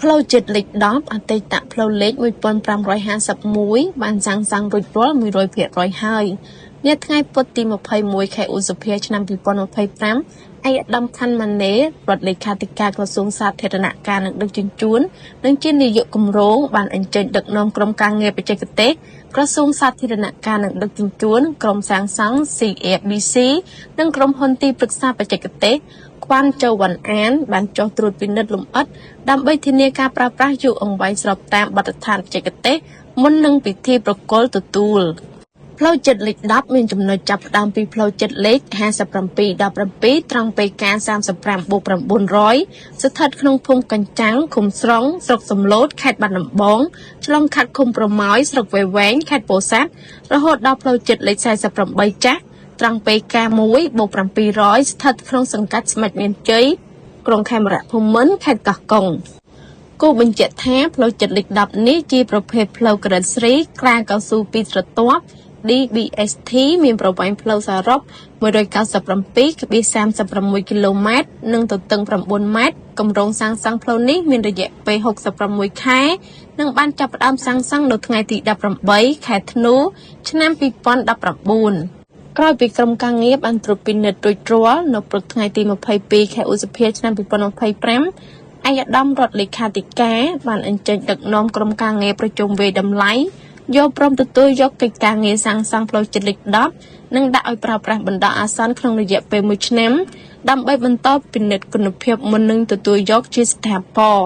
ផ្លូវចិត្តលេខ10អតីតផ្លូវលេខ1551បានសាងសង់រួចរាល់ 100% ហើយនាថ្ងៃពុធទី21ខែឧសភាឆ្នាំ2025ឯកឧត្តមខណ្ឌម៉ាណេរដ្ឋលេខាធិការក្រសួងសាធារណការនិងដឹកជញ្ជូននិងជានាយកគម្រោងបានអញ្ជើញដឹកនាំក្រុមការងារបច្ចេកទេសក្រសួងសាធារណការនិងដឹកជញ្ជូនក្រុមសាងសង់ CABC និងក្រុមហ៊ុនទីប្រឹក្សាបច្ចេកទេសក្វាន់ចៅវ៉ាន់អានបានចុះត្រួតពិនិត្យលម្អិតដើម្បីធានាការប្រើប្រាស់យូរអង្វែងស្របតាមបទដ្ឋានបច្ចេកទេសមុននឹងពិធីប្រគល់ទទួលផ្លូវចិត្តលេខ10មានចំណុចចាប់ផ្ដើមពីផ្លូវចិត្តលេខ5717ត្រង់ពេកា35+900ស្ថិតក្នុងភូមិកញ្ចាំងឃុំស្រង់ស្រុកសំឡូតខេត្តបាត់ដំបងឆ្លងកាត់ឃុំប្រម៉ោយស្រុកវែវែងខេត្តពោធិ៍សាត់រហូតដល់ផ្លូវចិត្តលេខ48ចាស់ត្រង់ពេកា1+700ស្ថិតក្នុងសង្កាត់ស្មិចមានជ័យក្រុងខេមរភូមិន្ទខេត្តកោះកុងគូបញ្ជាក់ថាផ្លូវចិត្តលេខ10នេះជាប្រភេទផ្លូវក្រិតស្រីក្រាកៅស៊ូពីស្រទាប់ DBST មានប្រវែងផ្លូវសរុប 197.36 គីឡូម៉ែត្រនិងទទឹង 9 ម៉ែត្រគម្រោងសាងសង់ផ្លូវនេះមានរយៈពេល66ខែនិងបានចាប់ផ្ដើមសាងសង់នៅថ្ងៃទី18ខែធ្នូឆ្នាំ2019ក្រោយពីក្រុមការងារបានត្រួតពិនិត្យរួចរាល់នៅព្រឹកថ្ងៃទី22ខែឧសភាឆ្នាំ2025ឯកឧត្តមរដ្ឋលេខាធិការបានអញ្ជើញដឹកនាំក្រុមការងារប្រជុំវេតម្លៃយកព្រមទទួលយកកិច្ចការងារសាងសង់ផ្លូវចិត្តលេខ10និងដាក់ឲ្យប្រើប្រាស់បណ្ដោះអាសន្នក្នុងរយៈពេល1ឆ្នាំដើម្បីបន្តពិនិត្យគុណភាពមុននឹងទទួលយកជាស្ថាពរ